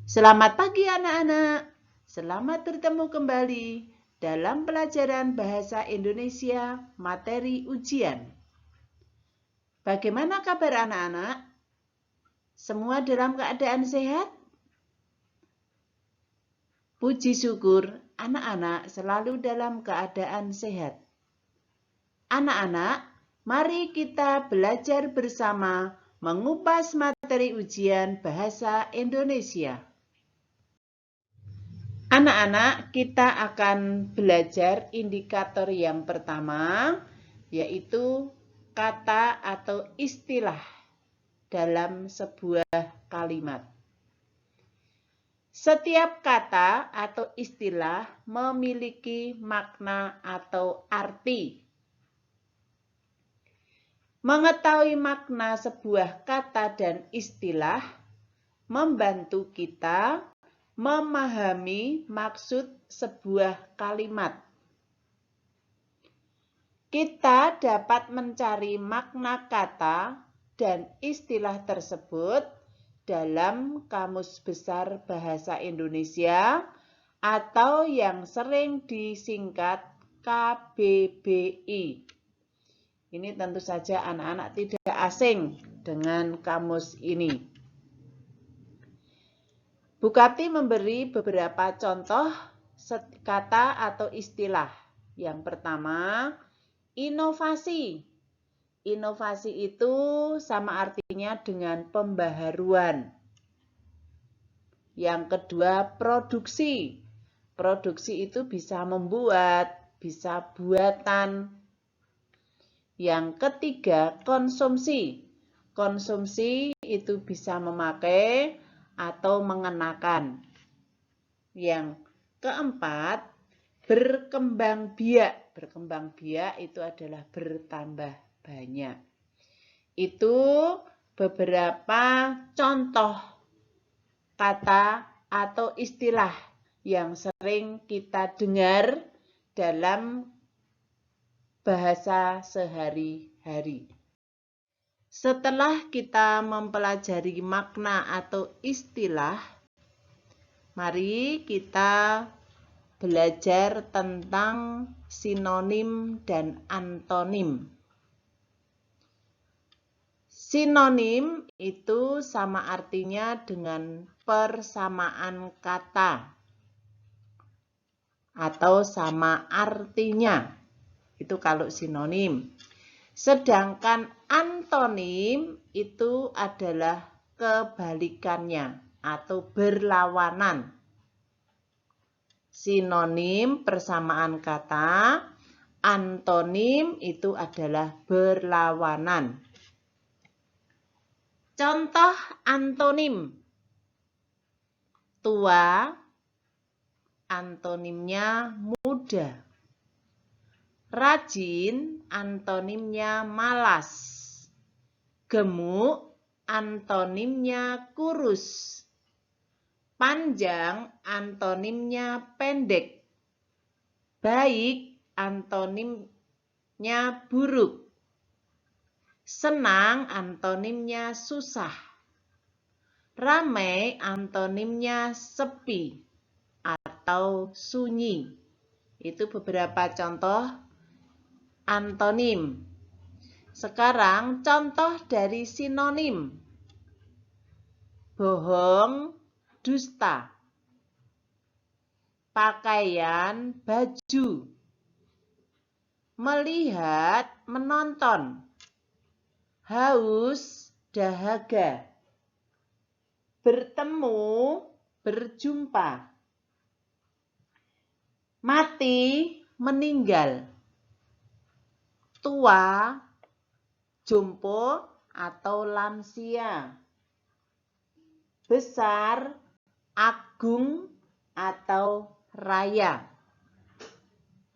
Selamat pagi anak-anak. Selamat bertemu kembali dalam pelajaran Bahasa Indonesia materi ujian. Bagaimana kabar anak-anak? Semua dalam keadaan sehat? Puji syukur, anak-anak selalu dalam keadaan sehat. Anak-anak, mari kita belajar bersama mengupas materi ujian Bahasa Indonesia. Anak-anak, kita akan belajar indikator yang pertama, yaitu kata atau istilah dalam sebuah kalimat. Setiap kata atau istilah memiliki makna atau arti. Mengetahui makna sebuah kata dan istilah membantu kita memahami maksud sebuah kalimat. Kita dapat mencari makna kata dan istilah tersebut dalam Kamus Besar Bahasa Indonesia atau yang sering disingkat KBBI. Ini tentu saja anak-anak tidak asing dengan kamus ini. Bu Karti memberi beberapa contoh kata atau istilah. Yang pertama, inovasi. Inovasi itu sama artinya dengan pembaharuan. Yang kedua, produksi. Produksi itu bisa membuat, bisa buatan. Yang ketiga, konsumsi. Konsumsi itu bisa memakai atau mengenakan. Yang keempat, berkembang biak. Berkembang biak itu adalah bertambah banyak. Itu beberapa contoh kata atau istilah yang sering kita dengar dalam bahasa sehari-hari. Setelah kita mempelajari makna atau istilah, mari kita belajar tentang sinonim dan antonim. Sinonim itu sama artinya dengan persamaan kata atau sama artinya. Itu kalau sinonim. Sedangkan antonim itu adalah kebalikannya atau berlawanan. Sinonim persamaan kata, antonim itu adalah berlawanan. Contoh antonim. Tua, antonimnya muda. Rajin, antonimnya malas. Gemuk, antonimnya kurus. Panjang, antonimnya pendek. Baik, antonimnya buruk. Senang, antonimnya susah. Ramai, antonimnya sepi atau sunyi. Itu beberapa contoh antonim. Sekarang contoh dari sinonim. Bohong, dusta. Pakaian, baju. Melihat, menonton. Haus, dahaga. Bertemu, berjumpa. Mati, meninggal. Tua, jompo atau lansia. Besar, agung atau raya.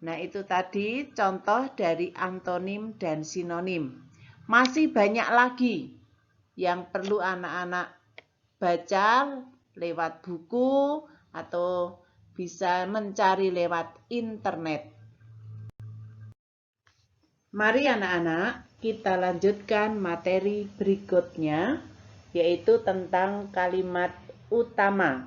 Nah, itu tadi contoh dari antonim dan sinonim. Masih banyak lagi yang perlu anak-anak baca lewat buku atau bisa mencari lewat internet. Mari anak-anak, kita lanjutkan materi berikutnya, yaitu tentang kalimat utama.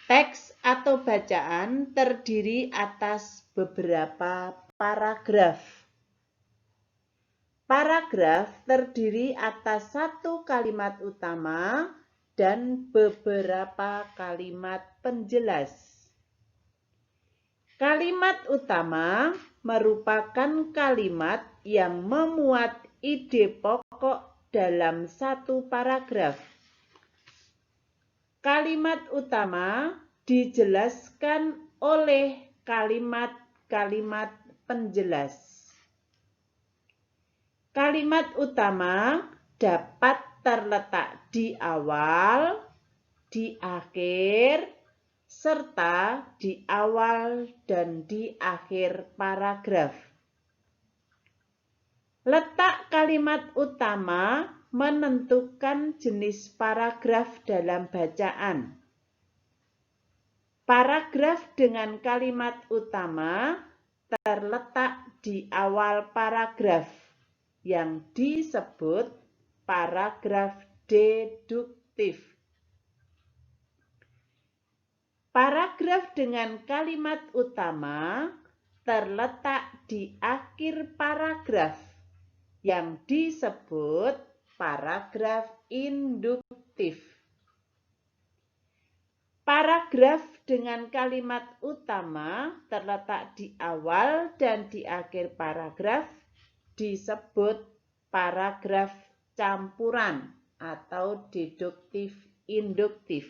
Teks atau bacaan terdiri atas beberapa paragraf. Paragraf terdiri atas satu kalimat utama dan beberapa kalimat penjelas. Kalimat utama merupakan kalimat yang memuat ide pokok dalam satu paragraf. Kalimat utama dijelaskan oleh kalimat-kalimat penjelas. Kalimat utama dapat terletak di awal, di akhir, serta di awal dan di akhir paragraf. Letak kalimat utama menentukan jenis paragraf dalam bacaan. Paragraf dengan kalimat utama terletak di awal paragraf yang disebut paragraf deduktif. Paragraf dengan kalimat utama terletak di akhir paragraf yang disebut paragraf induktif. Paragraf dengan kalimat utama terletak di awal dan di akhir paragraf disebut paragraf campuran atau deduktif-induktif.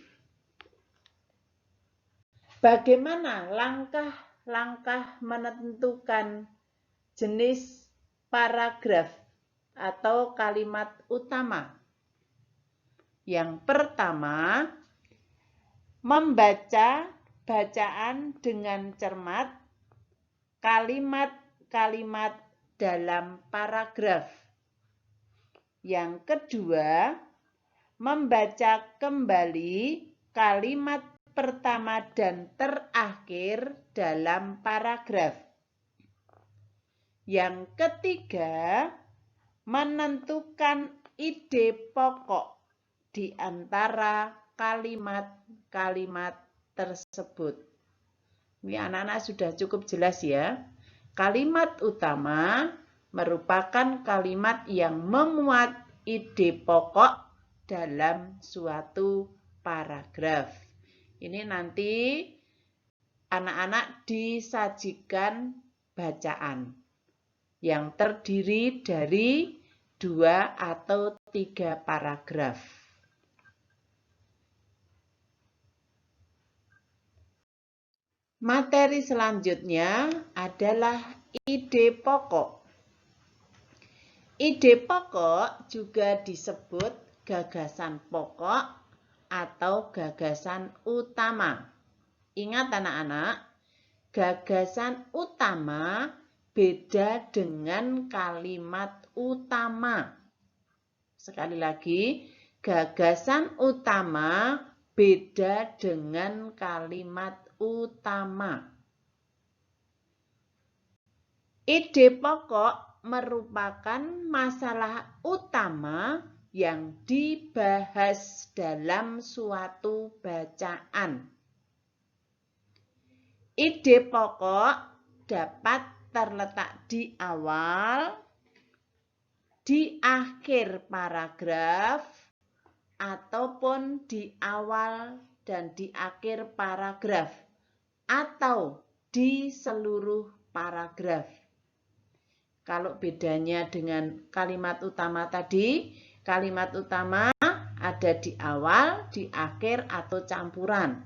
Bagaimana langkah-langkah menentukan jenis paragraf atau kalimat utama? Yang pertama, membaca bacaan dengan cermat kalimat-kalimat dalam paragraf. Yang kedua, membaca kembali kalimat pertama dan terakhir dalam paragraf. Yang ketiga, menentukan ide pokok di antara kalimat-kalimat tersebut. Ini anak-anak sudah cukup jelas ya. Kalimat utama merupakan kalimat yang memuat ide pokok dalam suatu paragraf. Ini nanti anak-anak disajikan bacaan yang terdiri dari 2 atau 3 paragraf. Materi selanjutnya adalah ide pokok. Ide pokok juga disebut gagasan pokok atau gagasan utama. Ingat anak-anak, gagasan utama beda dengan kalimat utama. Sekali lagi, gagasan utama beda dengan kalimat utama. Ide pokok merupakan masalah utama yang dibahas dalam suatu bacaan. Ide pokok dapat terletak di awal, di akhir paragraf, ataupun di awal dan di akhir paragraf, atau di seluruh paragraf. Kalau bedanya dengan kalimat utama tadi, kalimat utama ada di awal, di akhir, atau campuran.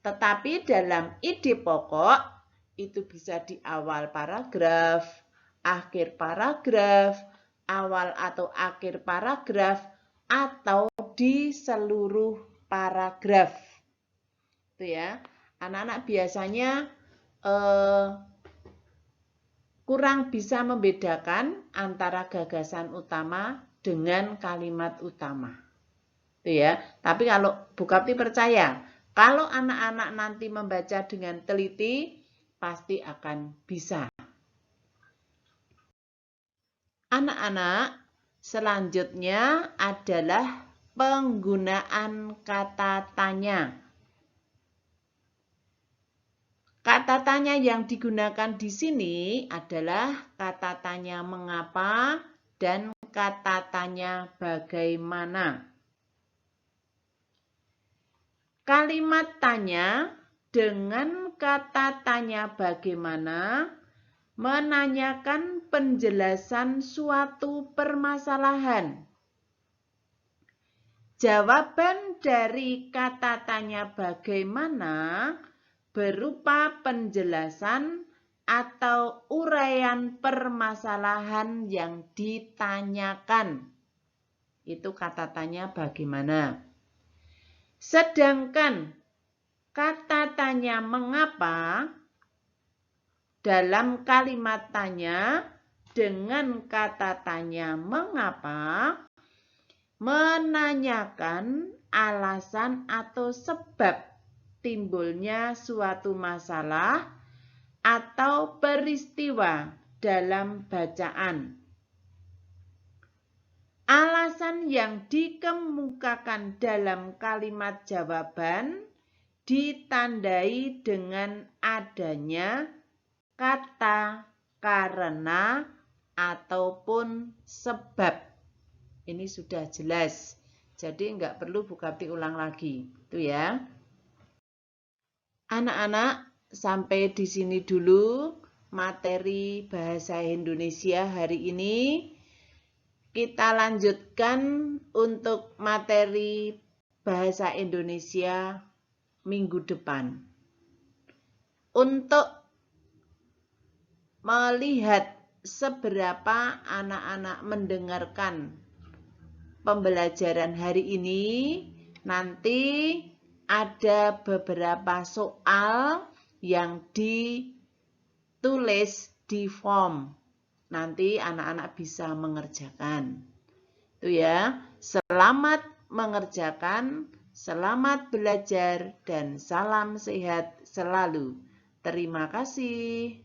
Tetapi dalam ide pokok, itu bisa di awal paragraf, akhir paragraf, awal atau akhir paragraf, atau di seluruh paragraf. Itu ya. Anak-anak biasanya kurang bisa membedakan antara gagasan utama dengan kalimat utama. Itu ya. Tapi kalau Bu Kapti percaya, kalau anak-anak nanti membaca dengan teliti, pasti akan bisa. Anak-anak, selanjutnya adalah penggunaan kata tanya. Kata tanya yang digunakan di sini adalah kata tanya mengapa dan kata tanya bagaimana. Kalimat tanya dengan kata tanya bagaimana menanyakan penjelasan suatu permasalahan. Jawaban dari kata tanya bagaimana berupa penjelasan atau uraian permasalahan yang ditanyakan. Itu kata tanya bagaimana. Sedangkan kata tanya mengapa dalam kalimat tanya dengan kata tanya mengapa menanyakan alasan atau sebab timbulnya suatu masalah atau peristiwa dalam bacaan. Alasan yang dikemukakan dalam kalimat jawaban ditandai dengan adanya kata karena ataupun sebab. Ini sudah jelas. Jadi enggak perlu bukti ulang lagi. Itu ya. Anak-anak, sampai di sini dulu materi bahasa Indonesia hari ini. Kita lanjutkan untuk materi bahasa Indonesia minggu depan. Untuk melihat seberapa anak-anak mendengarkan pembelajaran hari ini, nanti ada beberapa soal yang ditulis di form. Nanti anak-anak bisa mengerjakan. Itu ya. Selamat mengerjakan, selamat belajar, dan salam sehat selalu. Terima kasih.